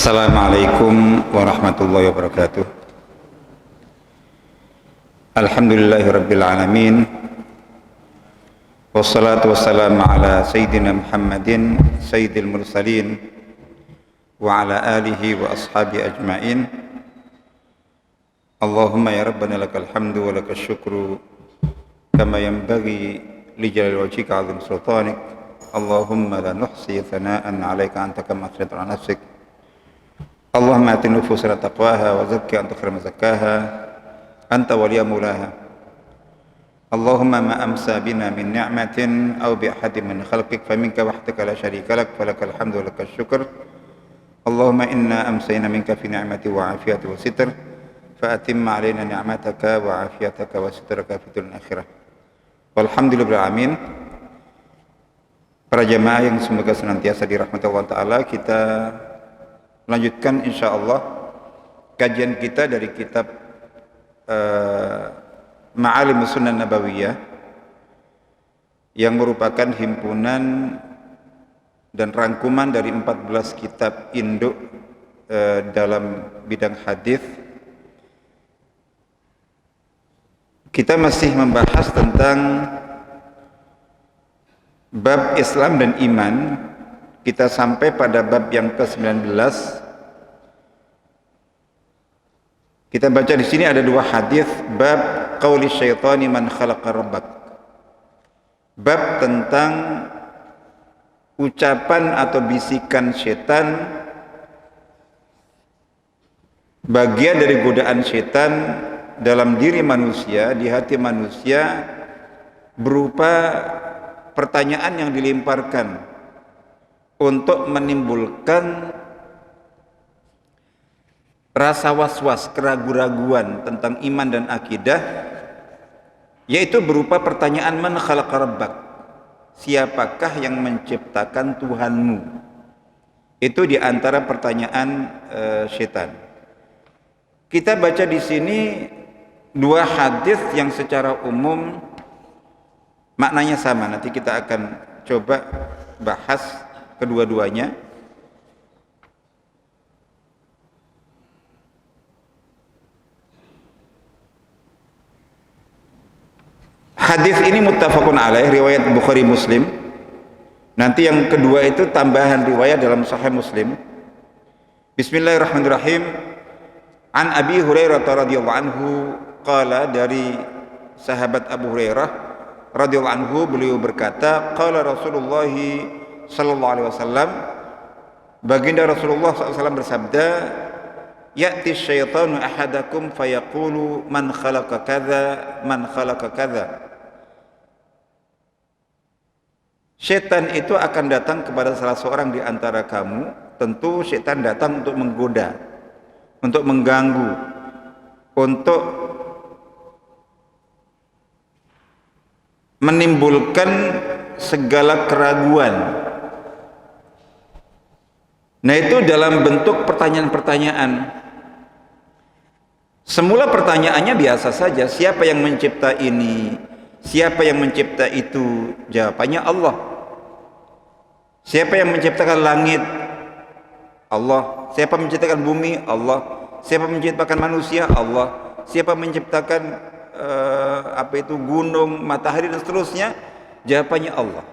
Assalamualaikum warahmatullahi wabarakatuh. Alhamdulillahirabbil alamin. Wassalatu wassalamu ala sayyidina Muhammadin sayyidil mursalin wa ala alihi wa ashabi ajmain. Allahumma ya rabbana lakal hamdu wa lakal syukru kama yanbaghi li jalali wajhika 'azim sultanik. Allahumma la nuhsi thana'an 'alaika anta kama athnayta 'ala nafsik. Allahumma ati nufusana taqwaha wa zakkiha anta khairu man zakkaha anta waliya mulaha. Allahumma ma amsa bina min ni'matin aw bi ahadin min khalqik faminka wahdaka la syarika lak falakal hamdu wa lakal syukr. Allahumma inna amsayna minka fi ni'mati wa afiyati wa sitr fa atimma alaina ni'mataka wa afiyataka wa sitraka fi dunya akhirah. Walhamdulillahil alamin. Para jemaah yang semoga senantiasa dirahmati Allah taala, kita lanjutkan insyaallah kajian kita dari kitab Ma'alim Sunan Nabawiyah yang merupakan himpunan dan rangkuman dari 14 kitab induk dalam bidang hadis. Kita masih membahas tentang bab Islam dan iman. Kita sampai pada bab yang ke-19. Kita baca di sini ada dua hadis, bab qauli syaitani man khalaqa rabbak. Bab tentang ucapan atau bisikan setan, bagian dari godaan setan dalam diri manusia, di hati manusia, berupa pertanyaan yang dilemparkan untuk menimbulkan rasa was-was, keraguan-raguan tentang iman dan akidah, yaitu berupa pertanyaan man khalaqa rabbak, siapakah yang menciptakan Tuhanmu. Itu diantara pertanyaan syaitan. Kita baca di sini dua hadis yang secara umum maknanya sama. Nanti kita akan coba bahas kedua-duanya. Hadis ini muttafaqun alaih, riwayat Bukhari Muslim. Nanti yang kedua itu tambahan riwayat dalam Sahih Muslim. Bismillahirrahmanirrahim. An Abi Hurairah radhiyallahu anhu qala, dari sahabat Abu Hurairah radhiyallahu anhu, beliau berkata, qala Rasulullah sallallahu alaihi wasallam, baginda Rasulullah SAW bersabda, ya'ti syaitanu ahadakum fayaqulu man khalaqa kadza man khalaqa kadza. Syaitan itu akan datang kepada salah seorang di antara kamu. Tentu syaitan datang untuk menggoda, untuk mengganggu, untuk menimbulkan segala keraguan. Nah, itu dalam bentuk pertanyaan-pertanyaan. Semula pertanyaannya biasa saja, siapa yang mencipta ini? Siapa yang mencipta itu? Jawabannya Allah. Siapa yang menciptakan langit? Allah. Siapa menciptakan bumi? Allah. Siapa menciptakan manusia? Allah. Siapa menciptakan gunung, matahari dan seterusnya? Jawabannya Allah.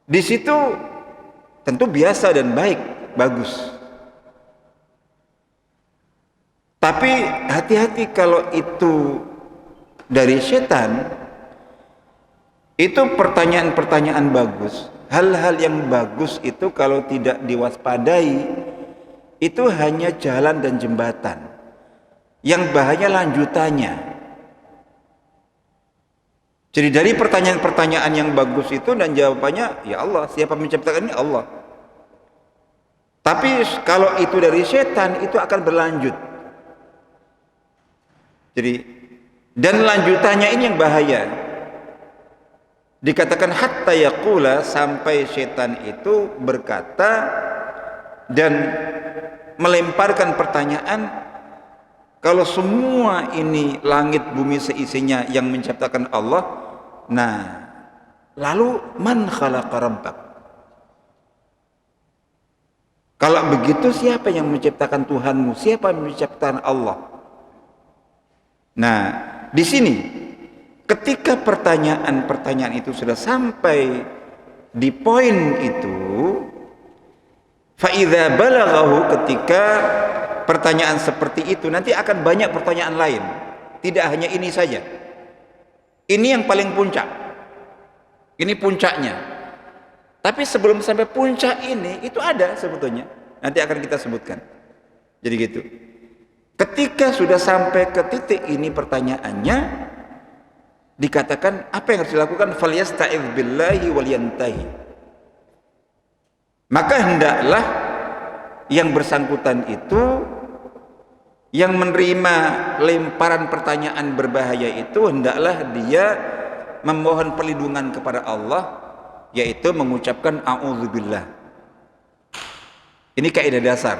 Di situ tentu biasa dan baik, bagus. Tapi hati-hati kalau itu dari setan. Itu pertanyaan-pertanyaan bagus. Hal-hal yang bagus itu kalau tidak diwaspadai, itu hanya jalan dan jembatan. Yang bahaya lanjutannya. Jadi dari pertanyaan-pertanyaan yang bagus itu dan jawabannya, ya Allah, siapa menciptakan ini? Allah. Tapi kalau itu dari setan, itu akan berlanjut. Jadi, dan lanjutannya ini yang bahaya. Dikatakan hatta yaqula, sampai setan itu berkata dan melemparkan pertanyaan, kalau semua ini langit bumi seisinya yang menciptakan Allah, nah lalu man khalaqa rabbak? Kalau begitu siapa yang menciptakan Tuhanmu? Siapa yang menciptakan Allah? Nah, di sini ketika pertanyaan-pertanyaan itu sudah sampai di poin itu, fa idza balaghahu, ketika pertanyaan seperti itu nanti akan banyak pertanyaan lain. Tidak hanya ini saja. Ini yang paling puncak. Ini puncaknya. Tapi sebelum sampai puncak ini, itu ada sebetulnya. Nanti akan kita sebutkan. Jadi gitu. Ketika sudah sampai ke titik ini pertanyaannya, dikatakan apa yang harus dilakukan? Falyasta'idz billahi walyantahi. Maka hendaklah yang bersangkutan itu, yang menerima lemparan pertanyaan berbahaya itu, hendaklah dia memohon perlindungan kepada Allah, yaitu mengucapkan a'udzubillah. Ini kaidah dasar.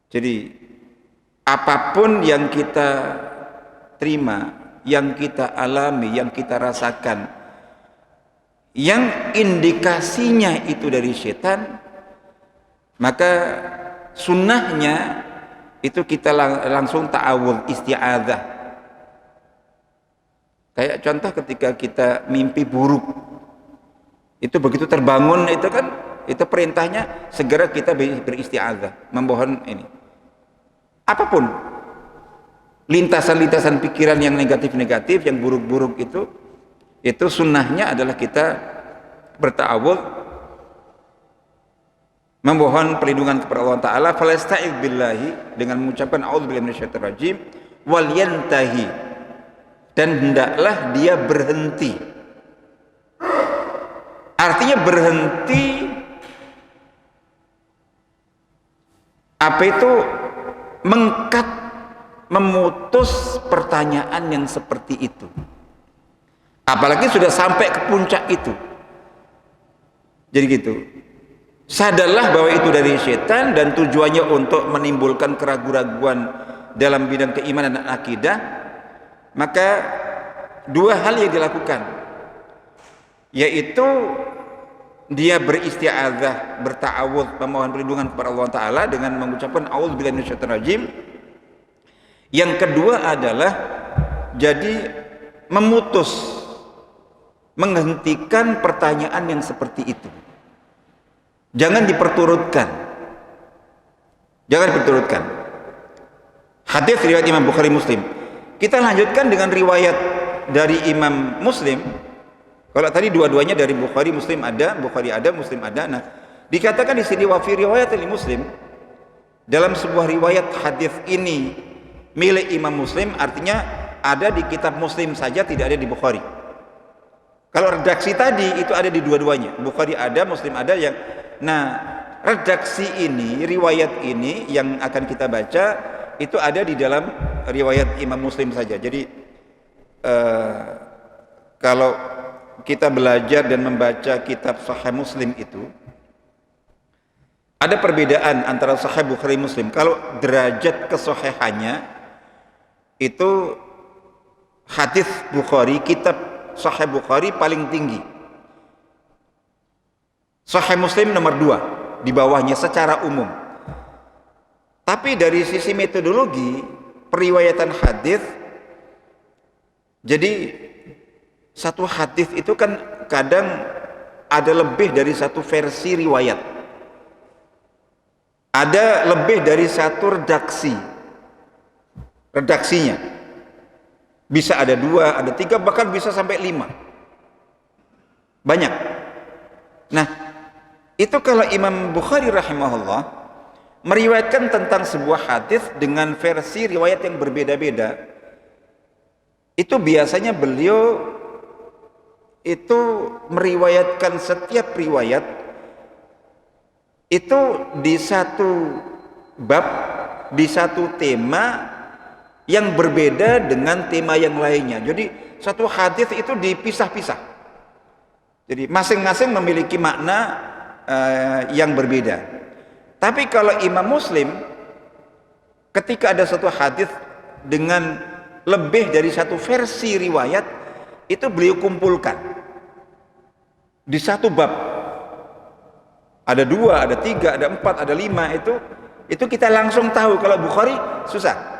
Jadi apapun yang kita terima, yang kita alami, yang kita rasakan, yang indikasinya itu dari setan, maka sunnahnya itu kita langsung ta'awudz, isti'adzah. Kayak contoh ketika kita mimpi buruk, itu begitu terbangun itu kan, itu perintahnya segera kita beristi'adzah, memohon ini. Apapun lintasan-lintasan pikiran yang negatif-negatif, yang buruk-buruk itu sunnahnya adalah kita berta'awudz, memohon perlindungan kepada Allah Ta'ala. Falasta'idz billahi, dengan mengucapkan a'udzubillahi minasyaitonir rajim, wal yantahi, dan hendaklah dia berhenti. Artinya berhenti apa itu? Mengkat, memutus pertanyaan yang seperti itu. Apalagi sudah sampai ke puncak itu. Jadi gitu. Sadarlah bahwa itu dari setan dan tujuannya untuk menimbulkan keraguan-keraguan dalam bidang keimanan dan akidah. Maka dua hal yang dilakukan, yaitu dia beristi'adzah, berta'awudz, memohon perlindungan kepada Allah Ta'ala dengan mengucapkan a'udzubillahi minasyaitonir rajim. Yang kedua adalah jadi memutus, menghentikan pertanyaan yang seperti itu. Jangan diperturutkan. Jangan diperturutkan. Hadis riwayat Imam Bukhari Muslim. Kita lanjutkan dengan riwayat dari Imam Muslim. Kalau tadi dua-duanya dari Bukhari Muslim ada, Bukhari ada, Muslim ada. Nah, dikatakan di sini wa fi riwayat Muslim, dalam sebuah riwayat hadis ini milik Imam Muslim, artinya ada di kitab Muslim saja, tidak ada di Bukhari. Kalau redaksi tadi itu ada di dua-duanya, Bukhari ada, Muslim ada. Yang nah, redaksi ini, riwayat ini yang akan kita baca itu ada di dalam riwayat Imam Muslim saja. Jadi kalau kita belajar dan membaca kitab Sahih Muslim itu ada perbedaan antara Sahih Bukhari Muslim. Kalau derajat kesahihannya itu hadis Bukhari, kitab Sahih Bukhari paling tinggi. Sahih Muslim nomor 2 di bawahnya secara umum. Tapi dari sisi metodologi periwayatan hadis, jadi satu hadis itu kan kadang ada lebih dari satu versi riwayat, ada lebih dari satu redaksinya, bisa ada 2, ada 3, bahkan bisa sampai 5, banyak. Nah, itu kalau Imam Bukhari rahimahullah meriwayatkan tentang sebuah hadis dengan versi riwayat yang berbeda-beda, itu biasanya beliau itu meriwayatkan setiap riwayat itu di satu bab, di satu tema yang berbeda dengan tema yang lainnya. Jadi satu hadis itu dipisah-pisah. Jadi masing-masing memiliki makna yang berbeda. Tapi kalau Imam Muslim, ketika ada satu hadis dengan lebih dari satu versi riwayat, itu beliau kumpulkan di satu bab. Ada 2, ada 3, ada 4, ada 5, itu kita langsung tahu. Kalau Bukhari susah.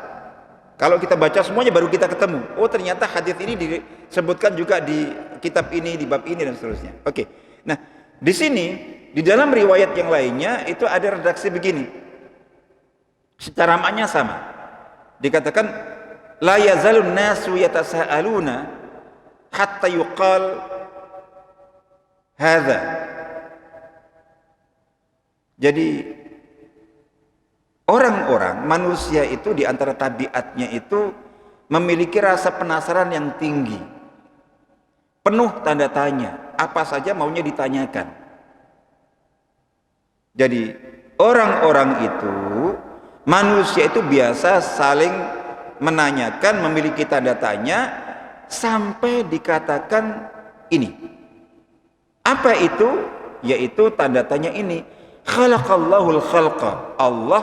Kalau kita baca semuanya baru kita ketemu. Oh, ternyata hadis ini disebutkan juga di kitab ini, di bab ini dan seterusnya. Oke. Nah, di sini di dalam riwayat yang lainnya itu ada redaksi begini. Secara maknanya sama. Dikatakan la yazalun nasu yatasaaluna hatta yuqal hadza. Jadi orang-orang, manusia itu di antara tabiatnya itu memiliki rasa penasaran yang tinggi, penuh tanda tanya, apa saja maunya ditanyakan. Jadi orang-orang itu, manusia itu biasa saling menanyakan, memiliki tanda tanya, sampai dikatakan ini. Apa itu? Yaitu tanda tanya ini. Khalaqallahul khalqa. Allah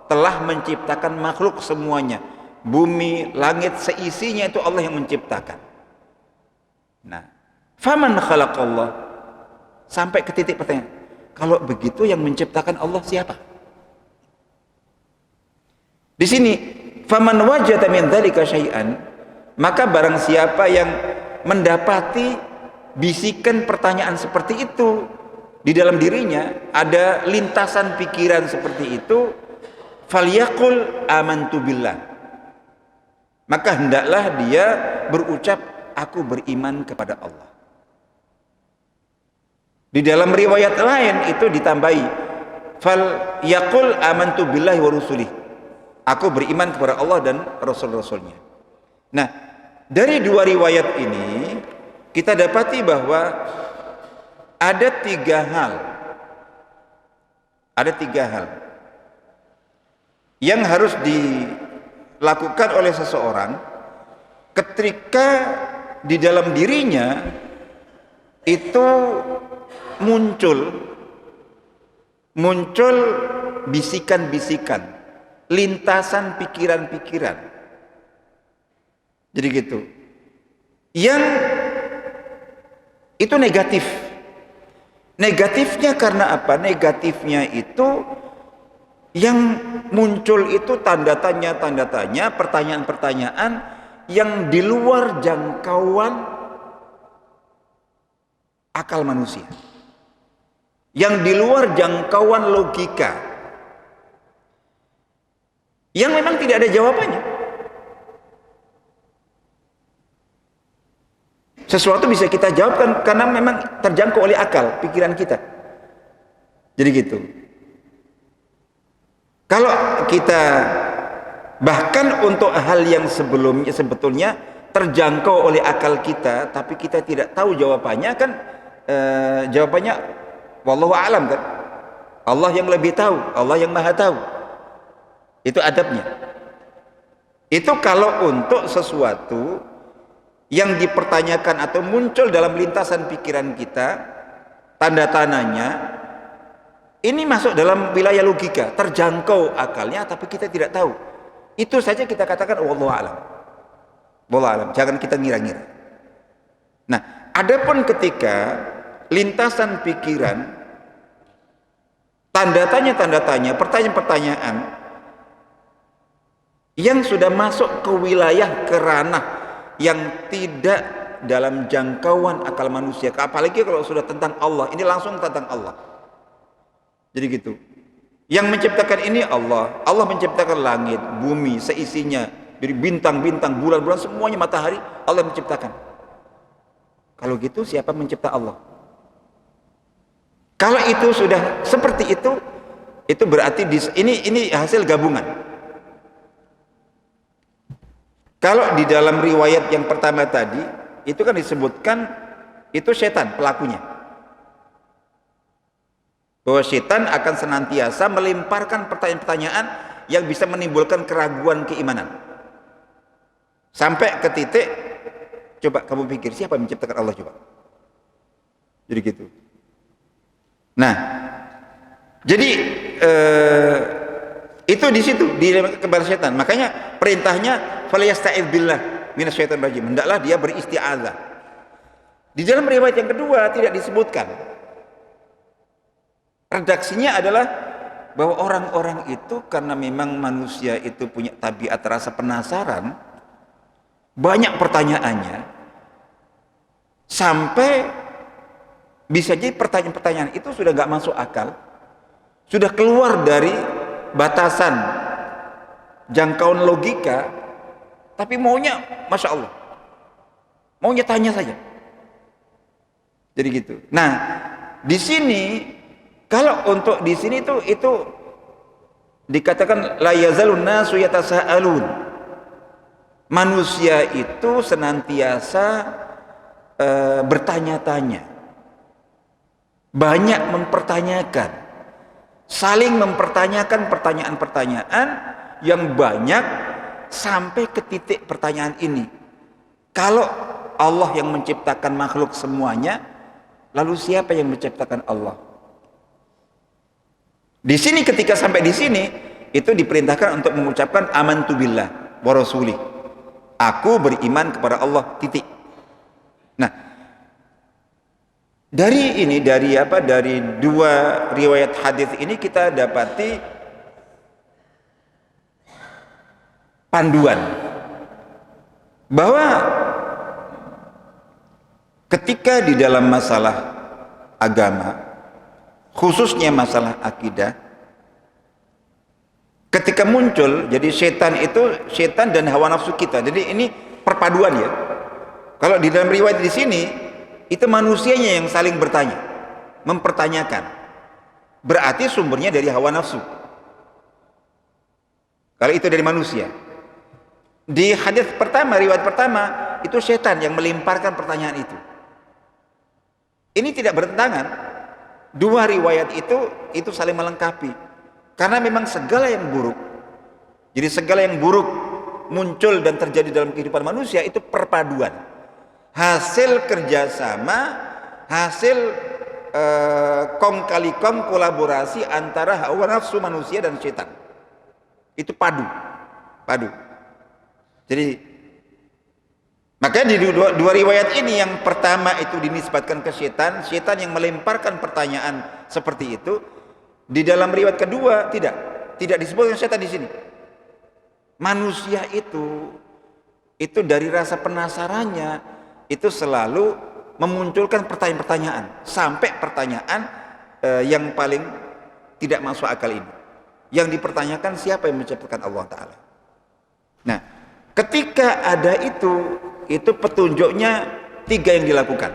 telah menciptakan makhluk semuanya. Bumi, langit, seisinya itu Allah yang menciptakan. Nah, faman khalaqallah? Sampai ke titik pertanyaan. Kalau begitu yang menciptakan Allah siapa? Di sini, faman wajada min dzalika syai'an, maka barang siapa yang mendapati bisikan pertanyaan seperti itu di dalam dirinya, ada lintasan pikiran seperti itu, falyaqul amantu billah, maka hendaklah dia berucap aku beriman kepada Allah. Di dalam riwayat lain itu ditambahi falyaqul amantu billahi wa rusulih, aku beriman kepada Allah dan rasul-rasulnya. Nah, dari 2 riwayat ini kita dapati bahwa ada 3 hal. Ada 3 hal yang harus dilakukan oleh seseorang ketika di dalam dirinya itu muncul bisikan-bisikan, lintasan pikiran-pikiran. Jadi gitu. Yang itu negatif. Negatifnya karena apa? Negatifnya itu yang muncul itu tanda tanya, pertanyaan-pertanyaan yang di luar jangkauan akal manusia, yang di luar jangkauan logika, yang memang tidak ada jawabannya. Sesuatu bisa kita jawabkan karena memang terjangkau oleh akal, pikiran kita. Jadi gitu. Kalau kita bahkan untuk hal yang sebetulnya terjangkau oleh akal kita, tapi kita tidak tahu jawabannya, kan jawabannya wallahu a'lam, kan? Allah yang lebih tahu, Allah yang maha tahu. Itu adabnya. Itu kalau untuk sesuatu yang dipertanyakan atau muncul dalam lintasan pikiran kita, tanda-tandanya ini masuk dalam wilayah logika, terjangkau akalnya tapi kita tidak tahu. Itu saja kita katakan wallahu a'lam. Wallahu a'lam, jangan kita ngira-ngira. Nah, adapun ketika lintasan pikiran, tanda tanya, pertanyaan-pertanyaan yang sudah masuk ke wilayah, ke ranah yang tidak dalam jangkauan akal manusia, apalagi kalau sudah tentang Allah, ini langsung tentang Allah. Jadi gitu. Yang menciptakan ini Allah. Allah menciptakan langit, bumi, seisinya, dari bintang-bintang, bulan-bulan, semuanya, matahari, Allah menciptakan. Kalau gitu siapa mencipta Allah? Kalau itu sudah seperti itu berarti ini hasil gabungan. Kalau di dalam riwayat yang pertama tadi, itu kan disebutkan itu setan pelakunya. Bahwa setan akan senantiasa melemparkan pertanyaan-pertanyaan yang bisa menimbulkan keraguan keimanan. Sampai ke titik, coba kamu pikir siapa yang menciptakan Allah coba. Jadi gitu. Nah, jadi itu di situ kepada setan. Makanya perintahnya falyasta'idz billah minasyaitonir rajim. Hendaklah dia beristi'adzah. Di dalam riwayat yang kedua tidak disebutkan. Redaksinya adalah bahwa orang-orang itu karena memang manusia itu punya tabiat rasa penasaran, banyak pertanyaannya, sampai bisa jadi pertanyaan-pertanyaan itu sudah nggak masuk akal, sudah keluar dari batasan jangkauan logika, tapi maunya, masya Allah, maunya tanya saja. Jadi gitu. Nah, di sini kalau untuk di sini itu dikatakan la yazalun nasu yatasaalun. Manusia itu senantiasa bertanya-tanya, banyak mempertanyakan, saling mempertanyakan pertanyaan-pertanyaan yang banyak sampai ke titik pertanyaan ini. Kalau Allah yang menciptakan makhluk semuanya, lalu siapa yang menciptakan Allah? Di sini ketika sampai di sini itu diperintahkan untuk mengucapkan amantu billah wa rasulih. Aku beriman kepada Allah, titik. Nah, dari ini dari dua riwayat hadis ini kita dapati panduan bahwa ketika di dalam masalah agama, khususnya masalah akidah, ketika muncul, jadi setan dan hawa nafsu kita. Jadi ini perpaduan ya. Kalau di dalam riwayat di sini itu manusianya yang saling bertanya, mempertanyakan. Berarti sumbernya dari hawa nafsu. Kalau itu dari manusia. Di hadis pertama, riwayat pertama, itu setan yang melemparkan pertanyaan itu. Ini tidak bertentangan. Dua riwayat itu saling melengkapi. Karena memang segala yang buruk, jadi segala yang buruk muncul dan terjadi dalam kehidupan manusia itu perpaduan, hasil kerjasama, hasil kong kali kong kolaborasi antara hawa nafsu manusia dan setan. Itu padu. Jadi makanya di dua riwayat ini, yang pertama itu dinisbatkan ke setan yang melemparkan pertanyaan seperti itu. Di dalam riwayat kedua tidak disebutkan setan di sini. Manusia itu dari rasa penasarannya itu selalu memunculkan pertanyaan-pertanyaan, sampai pertanyaan yang paling tidak masuk akal ini. Yang dipertanyakan siapa yang menciptakan Allah Ta'ala. Nah, ketika ada itu petunjuknya tiga yang dilakukan.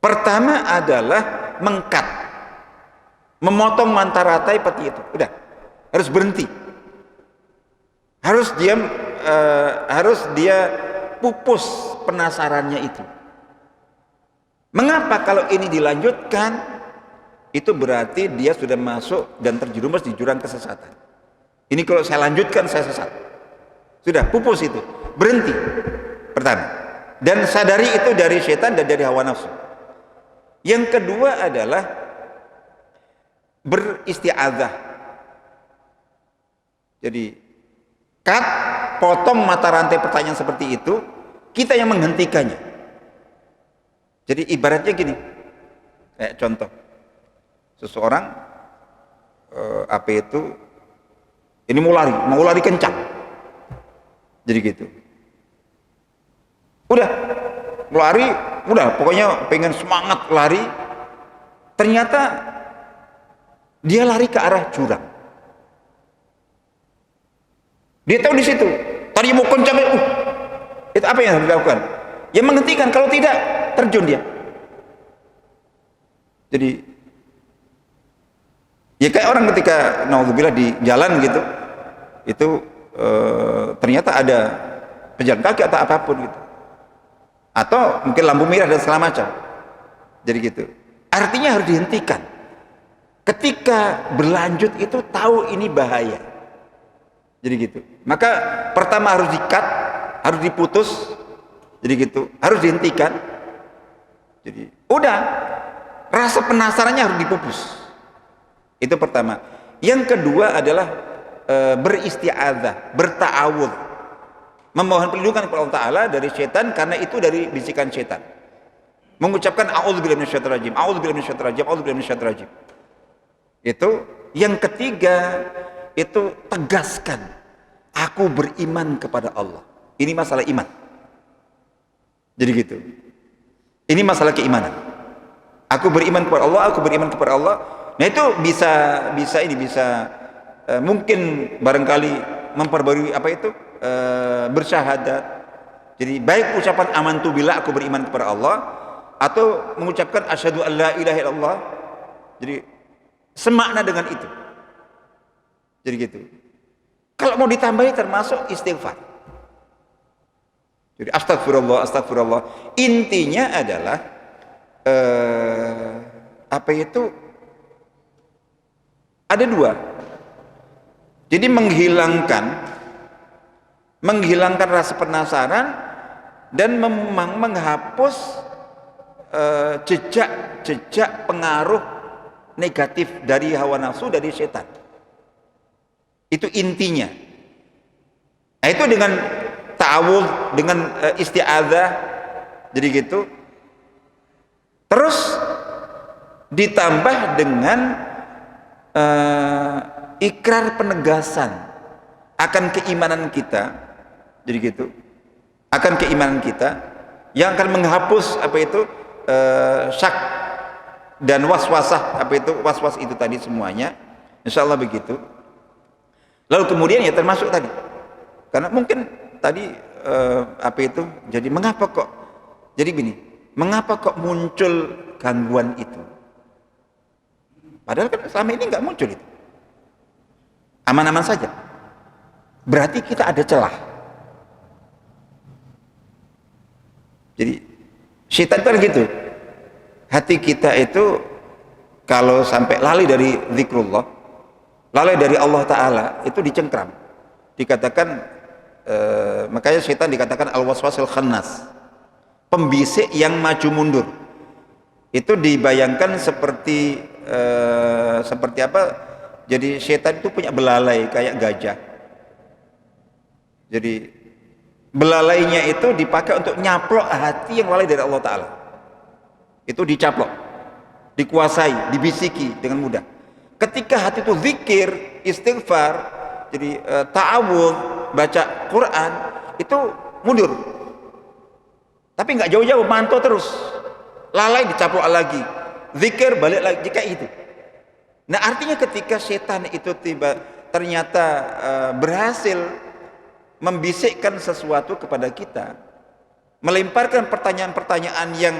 Pertama adalah mengkat, memotong mata rantai peti itu. Udah, harus berhenti, harus dia pupus penasarannya itu. Mengapa kalau ini dilanjutkan, itu berarti dia sudah masuk dan terjerumus di jurang kesesatan. Ini kalau saya lanjutkan saya sesat. Sudah, pupus itu, berhenti. Pertama, dan sadari itu dari setan dan dari hawa nafsu. Yang kedua adalah beristi'adzah. Jadi potong mata rantai pertanyaan seperti itu, kita yang menghentikannya. Jadi ibaratnya gini, kayak contoh, seseorang ini mau lari kencang, jadi gitu. Udah pokoknya pengen semangat lari, ternyata dia lari ke arah jurang. Dia tahu di situ. Tadi mau kencang, itu apa yang harus dilakukan? Ya menghentikan. Kalau tidak, terjun dia. Jadi, ya kayak orang ketika naudzubillah di jalan gitu, itu ternyata ada pejalan kaki atau apapun gitu, atau mungkin lampu merah dan segala macam. Jadi gitu. Artinya harus dihentikan. Ketika berlanjut itu tahu ini bahaya. Jadi gitu. Maka pertama harus di-cut, harus diputus. Jadi gitu. Harus dihentikan. Jadi udah, rasa penasarannya harus dipupus. Itu pertama. Yang kedua adalah beristi'adzah, berta'awudz, memohon perlindungan kepada Allah Ta'ala dari setan, karena itu dari bisikan setan. mengucapkan a'udzubillahi minasyaitonir rajim, a'udzubillahi minasyaitonir rajim, a'udzubillahi minasyaitonir rajim. Itu yang ketiga, itu tegaskan aku beriman kepada Allah. Ini masalah iman. Jadi gitu. Ini masalah keimanan. Aku beriman kepada Allah, aku beriman kepada Allah. Nah itu bisa mungkin barangkali memperbarui apa itu bersyahadat. Jadi baik ucapan amantu billah, aku beriman kepada Allah, atau mengucapkan asyhadu an la ilaha illallah. Jadi semakna dengan itu. Jadi gitu. Kalau mau ditambahi termasuk istighfar. Jadi astagfirullah, astagfirullah. Intinya adalah apa itu? Ada dua. Jadi menghilangkan rasa penasaran dan menghapus jejak pengaruh negatif dari hawa nafsu, dari setan. Itu intinya. Nah, itu dengan ta'awudz, dengan isti'adzah, jadi gitu. Terus ditambah dengan ikrar penegasan akan keimanan kita, jadi gitu, akan keimanan kita yang akan menghapus apa itu syak dan waswasah, apa itu waswas itu tadi semuanya, insya Allah begitu. Lalu kemudian ya termasuk tadi, karena mungkin tadi apa itu, jadi mengapa kok, jadi gini, mengapa kok muncul gangguan itu? Padahal kan selama ini nggak muncul itu, aman-aman saja. Berarti kita ada celah. Jadi syaitan itu kan gitu. Hati kita itu kalau sampai lalai dari zikrullah, lalai dari Allah Ta'ala, itu dicengkram. Dikatakan makanya syaitan dikatakan al-waswasil khannas, pembisik yang maju mundur. Itu dibayangkan seperti apa? Jadi syaitan itu punya belalai kayak gajah. Jadi belalainya itu dipakai untuk nyaplok hati yang lalai dari Allah Ta'ala. Itu dicaplok, dikuasai, dibisiki dengan mudah. Ketika hati itu zikir, istighfar, jadi ta'awudz, baca Quran, itu mundur. Tapi nggak jauh-jauh, mantau terus. Lalai dicaplok lagi, zikir balik lagi, jika itu. Nah artinya ketika setan itu ternyata berhasil membisikkan sesuatu kepada kita, melemparkan pertanyaan-pertanyaan yang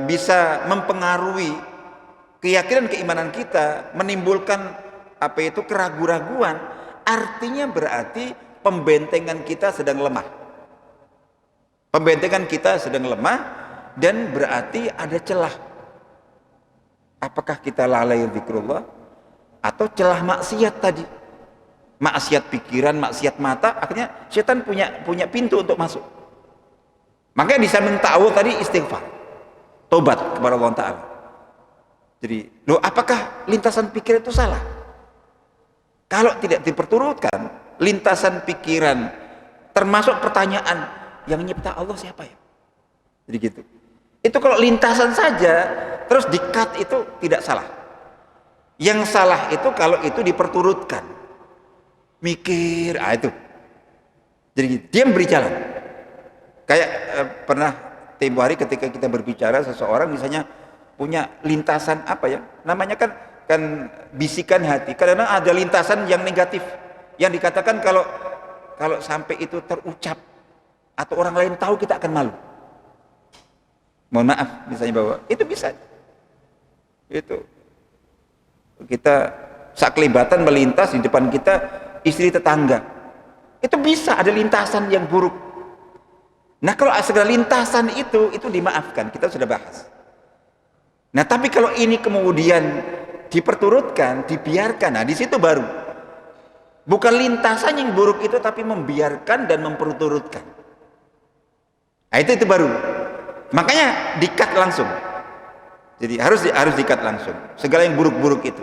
bisa mempengaruhi keyakinan keimanan kita, menimbulkan apa itu keraguan-raguan, artinya berarti pembentengan kita sedang lemah. Pembentengan kita sedang lemah dan berarti ada celah. Apakah kita lalai zikrullah atau celah maksiat tadi? Maksiat pikiran, maksiat mata, akhirnya setan punya pintu untuk masuk. Makanya di samping ta'awudz tadi istighfar, tobat kepada Allah Ta'ala. Jadi, apakah lintasan pikiran itu salah? Kalau tidak diperturutkan lintasan pikiran, termasuk pertanyaan, yang nyipta Allah siapa ya? Jadi gitu. Itu kalau lintasan saja terus di-cut itu tidak salah. Yang salah itu kalau itu diperturutkan. Mikir, itu. Jadi dia beri jalan. Kayak pernah tempo hari ketika kita berbicara, seseorang misalnya punya lintasan apa ya? Namanya kan bisikan hati. Karena ada lintasan yang negatif, yang dikatakan kalau sampai itu terucap atau orang lain tahu, kita akan malu. Mohon maaf misalnya bahwa itu bisa. Itu kita saklibatan melintas di depan kita, istri tetangga, itu bisa ada lintasan yang buruk. Nah kalau segala lintasan itu dimaafkan, kita sudah bahas. Nah tapi kalau ini kemudian diperturutkan, dibiarkan, nah di situ baru bukan lintasan yang buruk itu, tapi membiarkan dan memperturutkan. Nah itu baru, makanya di-cut langsung. Jadi harus di-cut langsung segala yang buruk-buruk itu.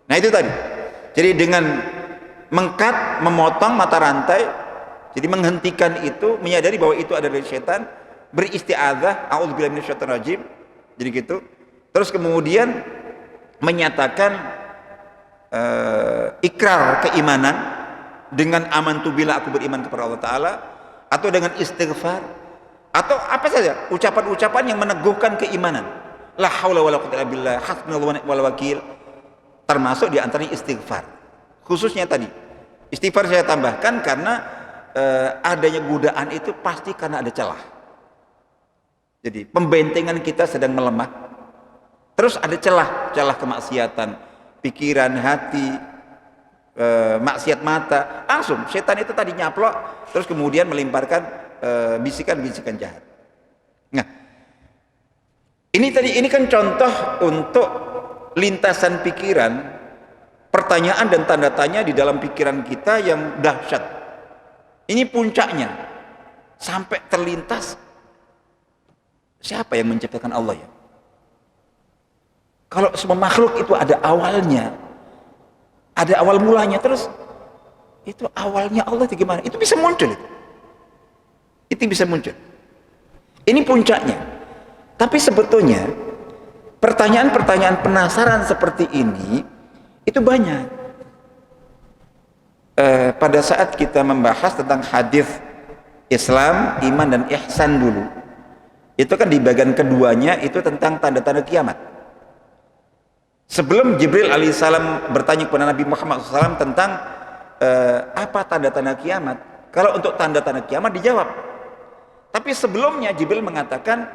Nah itu tadi. Jadi dengan memotong mata rantai, jadi menghentikan itu, menyadari bahwa itu ada dari setan, beristi'adzah, a'udzubillahi minasyaitonir rajim. Jadi gitu. Terus kemudian menyatakan ikrar keimanan dengan amantu billah, aku beriman kepada Allah Ta'ala, atau dengan istighfar, atau apa saja ucapan-ucapan yang meneguhkan keimanan. La haula wala quwwata illa billah, hasbunallahu wa ni'mal wakil. Termasuk di antaranya istighfar. Khususnya tadi istighfar saya tambahkan karena adanya godaan itu pasti karena ada celah. Jadi pembentengan kita sedang melemah, terus ada celah kemaksiatan, pikiran, hati, maksiat mata, langsung setan itu tadi nyaplok, terus kemudian melimparkan bisikan-bisikan jahat. Nah, ini kan contoh untuk lintasan pikiran, pertanyaan dan tanda tanya di dalam pikiran kita yang dahsyat. Ini puncaknya sampai terlintas, siapa yang menciptakan Allah ya? Kalau semua makhluk itu ada awalnya, ada awal mulanya, terus itu awalnya Allah itu gimana? Itu bisa muncul itu bisa muncul. Ini puncaknya. Tapi sebetulnya pertanyaan-pertanyaan penasaran seperti ini itu banyak. Pada saat kita membahas tentang hadis Islam, iman dan ihsan dulu, itu kan di bagian keduanya itu tentang tanda-tanda kiamat. Sebelum Jibril alaihissalam bertanya kepada Nabi Muhammad SAW tentang apa tanda-tanda kiamat, kalau untuk tanda-tanda kiamat dijawab. Tapi sebelumnya Jibril mengatakan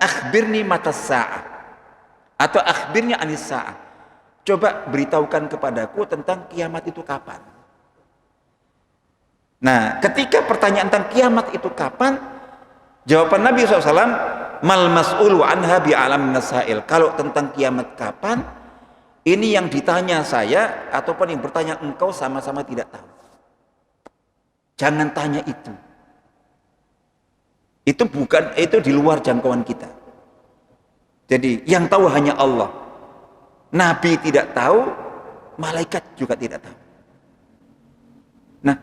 akhbirni matas sa'ah, atau akhbirni anis sa'ah, coba beritahukan kepadaku tentang kiamat itu kapan. Nah, ketika pertanyaan tentang kiamat itu kapan, jawaban Nabi SAW, mal mas'ulu anha bi'alam nasail. Kalau tentang kiamat kapan, ini yang ditanya saya ataupun yang bertanya engkau sama-sama tidak tahu. Jangan tanya itu. Itu di luar jangkauan kita. Jadi yang tahu hanya Allah. Nabi tidak tahu, malaikat juga tidak tahu. Nah,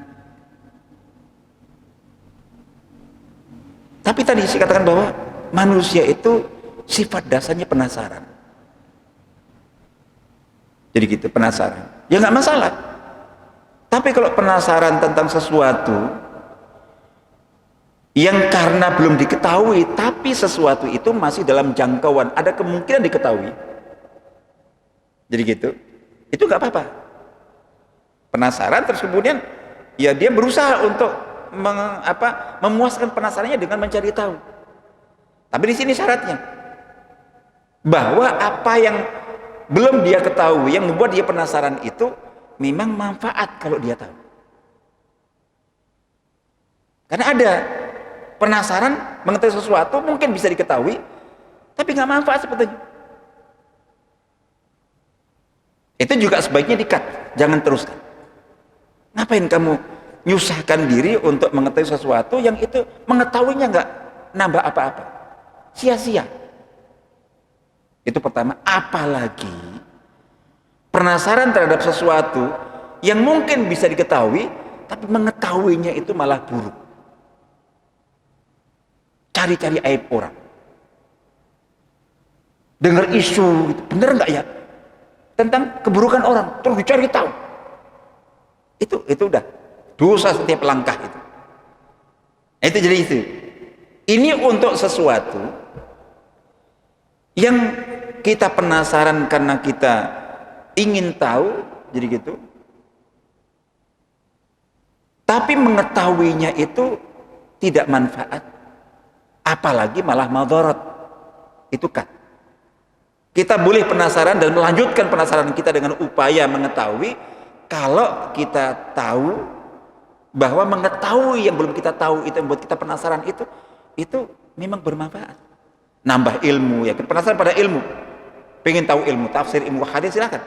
tapi tadi saya katakan bahwa manusia itu sifat dasarnya penasaran. Jadi gitu, penasaran. Ya nggak masalah. Tapi kalau penasaran tentang sesuatu yang karena belum diketahui, tapi sesuatu itu masih dalam jangkauan, ada kemungkinan diketahui, jadi gitu, itu nggak apa-apa. Penasaran terus kemudian ya dia berusaha untuk memuaskan penasarannya dengan mencari tahu. Tapi di sini syaratnya bahwa apa yang belum dia ketahui yang membuat dia penasaran itu memang manfaat kalau dia tahu. Karena ada penasaran mengetahui sesuatu mungkin bisa diketahui, tapi nggak manfaat sebetulnya. Itu juga sebaiknya di-cut, jangan teruskan. Ngapain kamu nyusahkan diri untuk mengetahui sesuatu yang itu mengetahuinya nggak nambah apa-apa, sia-sia. Itu pertama. Apalagi penasaran terhadap sesuatu yang mungkin bisa diketahui, tapi mengetahuinya itu malah buruk. Cari-cari aib orang, dengar isu gitu, bener nggak ya tentang keburukan orang, terus dicari tahu, itu udah dosa setiap langkah itu. Itu jadi itu. Ini untuk sesuatu yang kita penasaran karena kita ingin tahu, jadi gitu. Tapi mengetahuinya itu tidak manfaat, apalagi malah madarat. Itu kan kita boleh penasaran dan melanjutkan penasaran kita dengan upaya mengetahui, kalau kita tahu bahwa mengetahui yang belum kita tahu itu yang buat kita penasaran, itu memang bermanfaat, nambah ilmu. Ya, penasaran pada ilmu, pengen tahu ilmu tafsir, ilmu hadis, silakan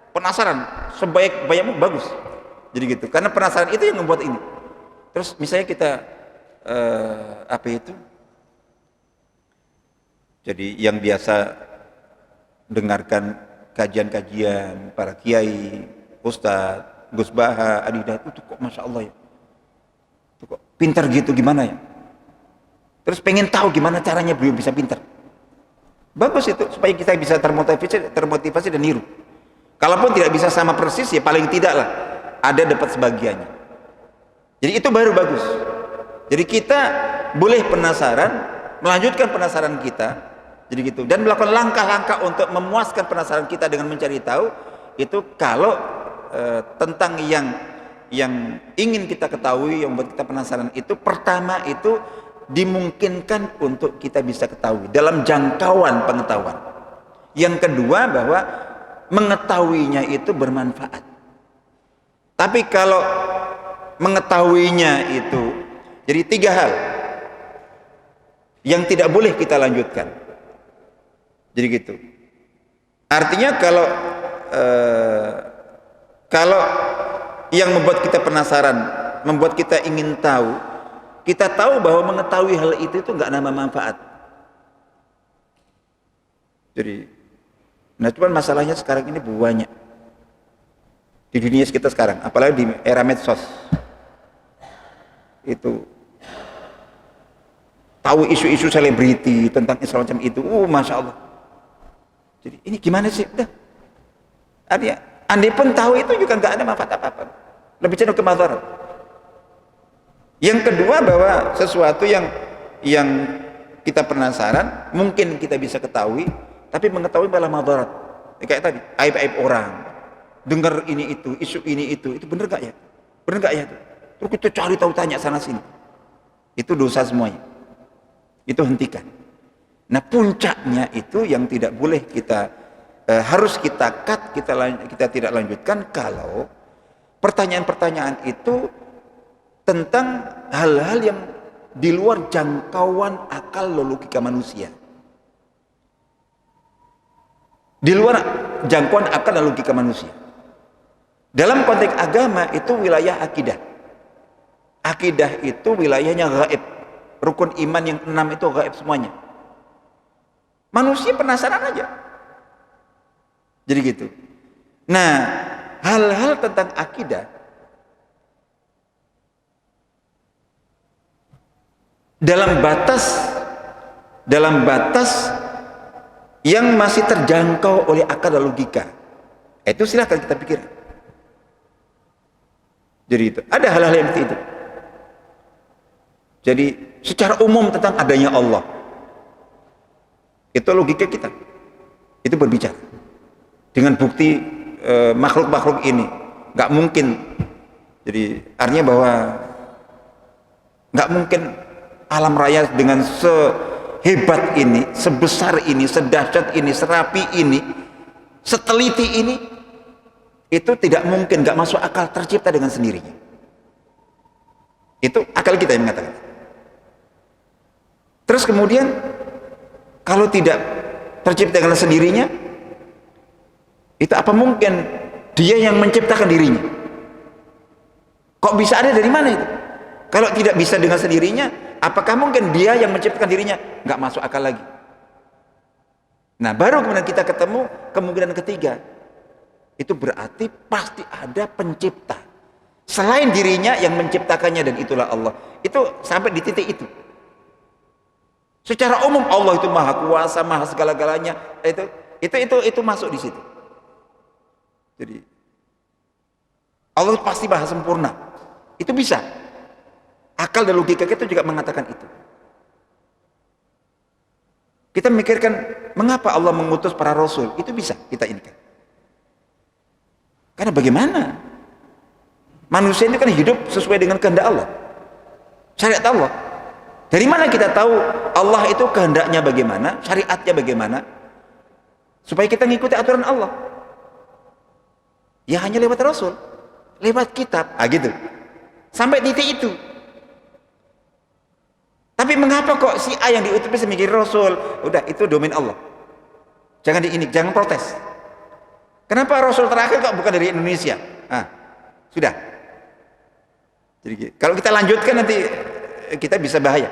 penasaran sebaik-baikmu, bagus. Jadi gitu, karena penasaran itu yang membuat ini. Terus misalnya kita jadi yang biasa dengarkan kajian-kajian para kiai, ustadz, Gus Baha, Adidah, itu kok masya Allah ya, itu kok pintar gitu, gimana ya? Terus pengen tahu gimana caranya beliau bisa pintar. Bagus itu, supaya kita bisa termotivasi dan niru. Kalaupun tidak bisa sama persis, ya paling tidak lah ada dapat sebagiannya. Jadi itu baru bagus. Jadi kita boleh penasaran, melanjutkan penasaran kita, jadi gitu, dan melakukan langkah-langkah untuk memuaskan penasaran kita dengan mencari tahu. Itu kalau tentang yang ingin kita ketahui, yang membuat kita penasaran, itu pertama itu dimungkinkan untuk kita bisa ketahui dalam jangkauan pengetahuan. Yang kedua, bahwa mengetahuinya itu bermanfaat. Tapi kalau mengetahuinya itu jadi tiga hal yang tidak boleh kita lanjutkan. Jadi gitu. Artinya kalau yang membuat kita penasaran, membuat kita ingin tahu, kita tahu bahwa mengetahui hal itu nggak nambah manfaat. Jadi, nah cuman masalahnya sekarang ini banyak di dunia kita sekarang, apalagi di era medsos. Itu tahu isu-isu selebriti tentang Islam macam itu, masya Allah. Jadi ini gimana sih? Udah, artinya, andai pun tahu itu juga nggak ada manfaat apa-apa, lebih cenderung ke madarat. Yang kedua, bahwa sesuatu yang kita penasaran, mungkin kita bisa ketahui, tapi mengetahui malah madarat. Kayak tadi, aib-aib orang, dengar ini itu, isu ini itu bener gak ya? Bener gak ya? Terus kita cari tahu, tanya sana sini. Itu dosa semuanya. Itu hentikan. Nah puncaknya itu yang tidak boleh kita, harus kita cut, kita tidak lanjutkan kalau pertanyaan-pertanyaan itu tentang hal-hal yang di luar jangkauan akal logika manusia, di luar jangkauan akal dan logika manusia. Dalam konteks agama itu wilayah akidah. Akidah itu wilayahnya gaib. Rukun iman yang 6 itu gaib semuanya. Manusia penasaran aja. Jadi gitu. Nah, hal-hal tentang akidah dalam batas yang masih terjangkau oleh akal dan logika, itu silahkan kita pikir. Jadi itu ada hal-hal yang seperti itu. Jadi secara umum tentang adanya Allah, itu logika kita itu berbicara dengan bukti makhluk-makhluk ini nggak mungkin. Jadi artinya bahwa nggak mungkin alam raya dengan sehebat ini, sebesar ini, sedahsyat ini, serapi ini, seteliti ini, itu tidak mungkin, nggak masuk akal tercipta dengan sendirinya. Itu akal kita yang mengatakan. Terus kemudian kalau tidak tercipta dengan sendirinya, itu apa mungkin dia yang menciptakan dirinya? Kok bisa ada, dari mana itu? Kalau tidak bisa dengan sendirinya, apakah mungkin dia yang menciptakan dirinya? Nggak masuk akal lagi. Nah, baru kemudian kita ketemu kemungkinan ketiga. Itu berarti pasti ada pencipta selain dirinya yang menciptakannya, dan itulah Allah. Itu sampai di titik itu. Secara umum Allah itu maha kuasa, maha segala-galanya. Itu masuk di situ. Jadi Allah pasti maha sempurna. Itu bisa. Akal dan logika kita juga mengatakan itu. Kita memikirkan mengapa Allah mengutus para rasul, itu bisa kita inikan. Karena bagaimana? Manusia ini kan hidup sesuai dengan kehendak Allah, syariat Allah. Dari mana kita tahu Allah itu kehendaknya bagaimana, syariatnya bagaimana, supaya kita mengikuti aturan Allah? Ya hanya lewat Rasul, lewat kitab, gitu. Sampai titik itu. Tapi mengapa kok si A yang diutus bisa mikir Rasul? Udah, itu domain Allah. Jangan protes. Kenapa Rasul terakhir kok bukan dari Indonesia? Sudah. Jadi kalau kita lanjutkan nanti kita bisa bahaya.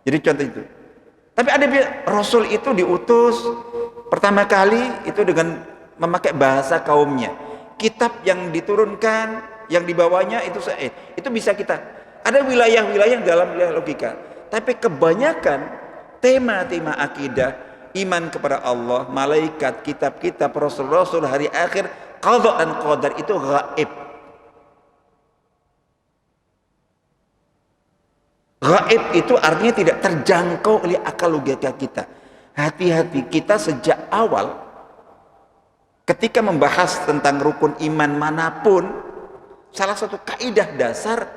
Jadi contoh itu. Tapi ada Rasul itu diutus pertama kali itu dengan memakai bahasa kaumnya. Kitab yang diturunkan, yang dibawanya itu bisa kita. Ada wilayah-wilayah dalam wilayah logika. Tapi kebanyakan tema-tema akidah, iman kepada Allah, malaikat, kitab-kitab, rasul-rasul, hari akhir, qadha dan qadar itu gaib. Gaib itu artinya tidak terjangkau oleh akal logika kita. Hati-hati kita sejak awal ketika membahas tentang rukun iman manapun, salah satu kaidah dasar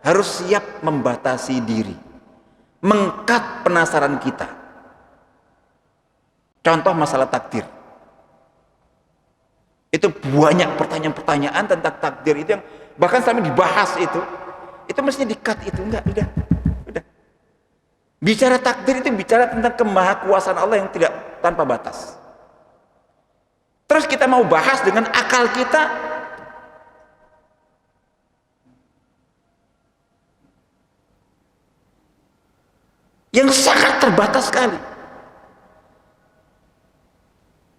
harus siap membatasi diri, mengkat penasaran kita. Contoh masalah takdir, itu banyak pertanyaan-pertanyaan tentang takdir itu yang bahkan sampai dibahas itu mestinya dikat itu. Enggak, udah. Bicara takdir itu bicara tentang kemahakuasaan Allah yang tidak tanpa batas. Terus kita mau bahas dengan akal kita, yang sangat terbatas sekali.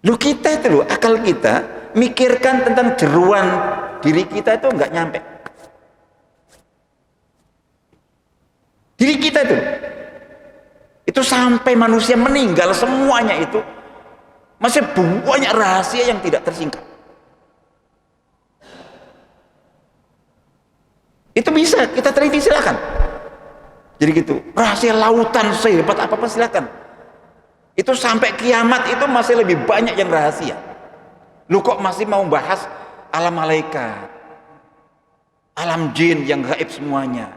Kita itu akal kita mikirkan tentang jeruan diri kita itu nggak nyampe. Diri kita itu sampai manusia meninggal semuanya itu masih banyak rahasia yang tidak tersingkap. Itu bisa kita teliti, silakan. Jadi gitu, rahasia lautan sehebat apapun silakan. Itu sampai kiamat itu masih lebih banyak yang rahasia. Lu kok masih mau bahas alam malaikat, alam jin yang gaib semuanya?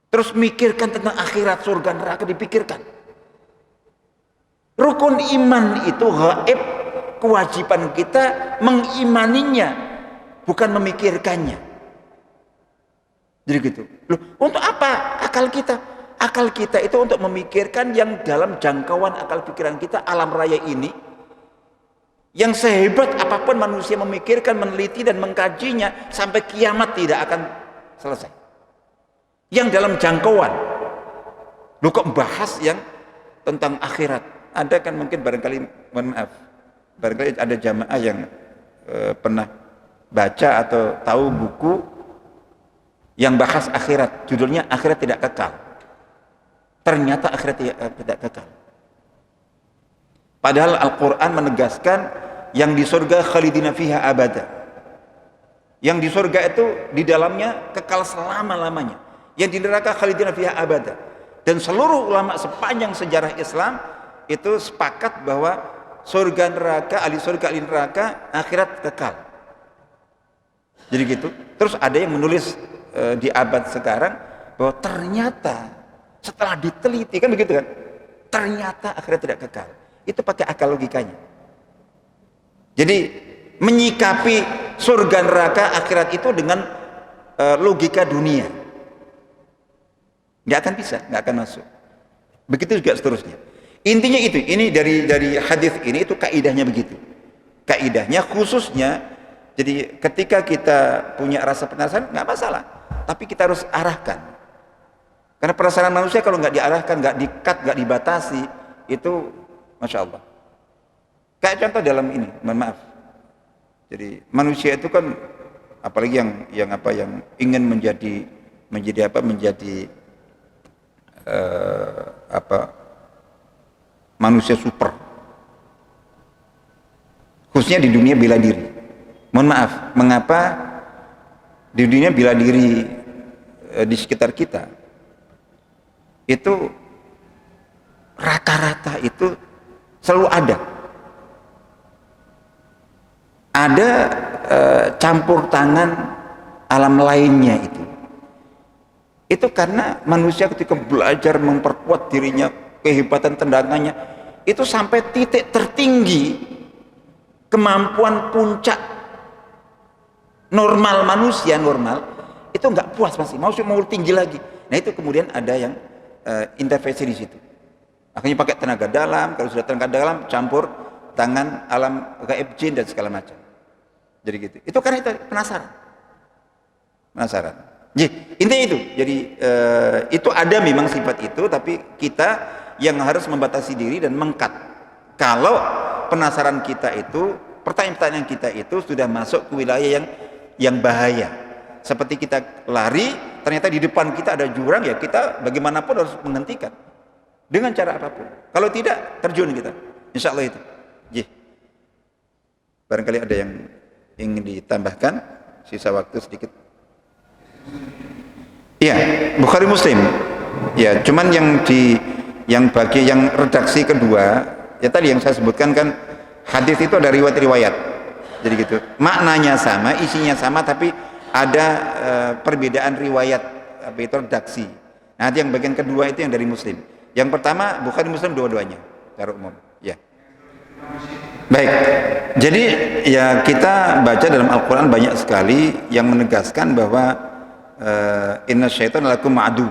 Terus mikirkan tentang akhirat, surga, neraka dipikirkan. Rukun iman itu gaib, kewajiban kita mengimaninya, bukan memikirkannya. Jadi gitu. Loh, untuk apa akal kita? Akal kita itu untuk memikirkan yang dalam jangkauan akal pikiran kita, alam raya ini, yang sehebat apapun manusia memikirkan, meneliti dan mengkajinya, sampai kiamat tidak akan selesai. Yang dalam jangkauan. Lu kok bahas yang tentang akhirat? Ada kan mungkin barangkali, mohon maaf, barangkali ada jamaah yang pernah baca atau tahu buku yang bahas akhirat, judulnya Akhirat Tidak Kekal. Ternyata akhirat tidak kekal. Padahal Al-Quran menegaskan yang di surga khalidina fiha abada. Yang di surga itu di dalamnya kekal selama-lamanya. Yang di neraka khalidina fiha abada. Dan seluruh ulama sepanjang sejarah Islam itu sepakat bahwa surga neraka, ahli surga ahli neraka, akhirat kekal. Jadi gitu. Terus ada yang menulis di abad sekarang bahwa ternyata setelah diteliti, kan begitu kan, ternyata akhirat tidak kekal. Itu pakai akal logikanya. Jadi menyikapi surga neraka akhirat itu dengan logika dunia nggak akan bisa, nggak akan masuk. Begitu juga seterusnya. Intinya itu, ini dari hadis ini itu kaidahnya begitu. Kaidahnya khususnya, jadi ketika kita punya rasa penasaran nggak masalah, tapi kita harus arahkan. Karena penasaran manusia kalau nggak diarahkan, nggak dikat, nggak dibatasi, itu masya Allah. Kayak contoh dalam ini, mohon maaf. Jadi manusia itu kan, apalagi yang ingin menjadi manusia super, khususnya di dunia bela diri. Mohon maaf, mengapa di dunia bela diri di sekitar kita itu rata-rata itu selalu ada campur tangan alam lainnya itu karena manusia ketika belajar memperkuat dirinya, kehebatan tendangannya itu sampai titik tertinggi, kemampuan puncak normal manusia normal itu nggak puas, masih mau tinggi lagi. Nah itu kemudian ada yang intervensi di situ, akhirnya pakai tenaga dalam. Kalau sudah tenaga dalam campur tangan alam gaib, jin dan segala macam. Jadi gitu. Itu karena itu penasaran. Jadi intinya itu. Jadi itu ada memang sifat itu, tapi kita yang harus membatasi diri dan mengkat. Kalau penasaran kita itu, pertanyaan-pertanyaan kita itu sudah masuk ke wilayah yang bahaya. Seperti kita lari ternyata di depan kita ada jurang, ya kita bagaimanapun harus menghentikan dengan cara apapun. Kalau tidak, terjun kita. Insya Allah itu. Jih. Barangkali ada yang ingin ditambahkan, sisa waktu sedikit. Iya, Bukhari Muslim. Ya, cuman yang bagi yang redaksi kedua, ya tadi yang saya sebutkan kan, hadis itu ada riwayat-riwayat. Jadi gitu. Maknanya sama, isinya sama, tapi ada perbedaan riwayat, itu redaksi. Nah, yang bagian kedua itu yang dari Muslim. Yang pertama Bukhari Muslim dua-duanya secara umum. Ya. Baik. Jadi ya kita baca dalam Al-Qur'an banyak sekali yang menegaskan bahwa inna syaitan lakum adu,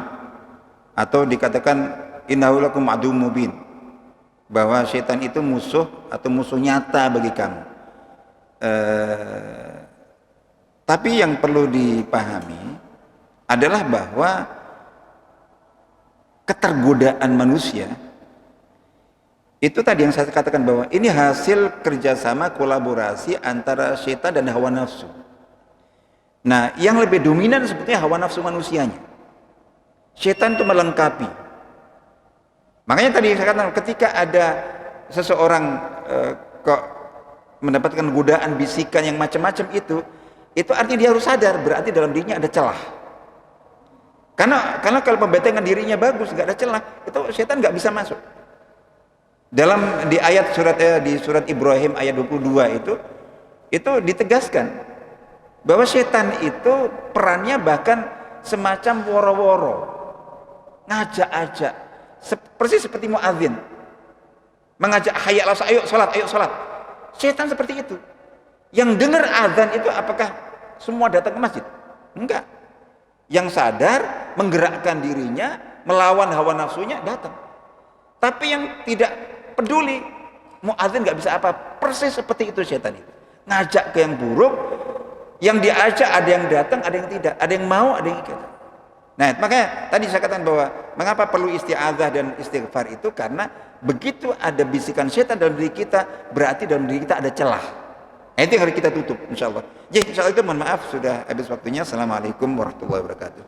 atau dikatakan innahu lakum adu mubin, bahwa syaitan itu musuh atau musuh nyata bagi kamu. Tapi yang perlu dipahami adalah bahwa ketergodaan manusia itu tadi yang saya katakan, bahwa ini hasil kerjasama kolaborasi antara syaitan dan hawa nafsu. Nah, yang lebih dominan sebetulnya hawa nafsu manusianya. Syaitan itu melengkapi. Makanya tadi saya katakan, ketika ada seseorang kok mendapatkan godaan bisikan yang macam-macam itu artinya dia harus sadar, berarti dalam dirinya ada celah. Karena kalau pembentengan dirinya bagus, nggak ada celah, itu syaitan nggak bisa masuk. Di ayat di surat Ibrahim ayat 22 itu ditegaskan bahwa setan itu perannya bahkan semacam woro-woro, ngajak-ajak, persis seperti muadzin mengajak, hayya ala ayo salat. Setan seperti itu. Yang dengar azan itu apakah semua datang ke masjid? Enggak. Yang sadar, menggerakkan dirinya, melawan hawa nafsunya, datang. Tapi yang tidak peduli, muadzin nggak bisa apa, persis seperti itu setan itu. Ngajak ke yang buruk, yang diajak ada yang datang, ada yang tidak, ada yang mau, ada yang tidak. Nah, makanya tadi saya katakan bahwa mengapa perlu isti'adzah dan istighfar itu, karena begitu ada bisikan setan dalam diri kita, berarti dalam diri kita ada celah. Nah, itu yang harus kita tutup, insya Allah. Jadi insya Allah itu, mohon maaf sudah habis waktunya. Assalamualaikum warahmatullahi wabarakatuh.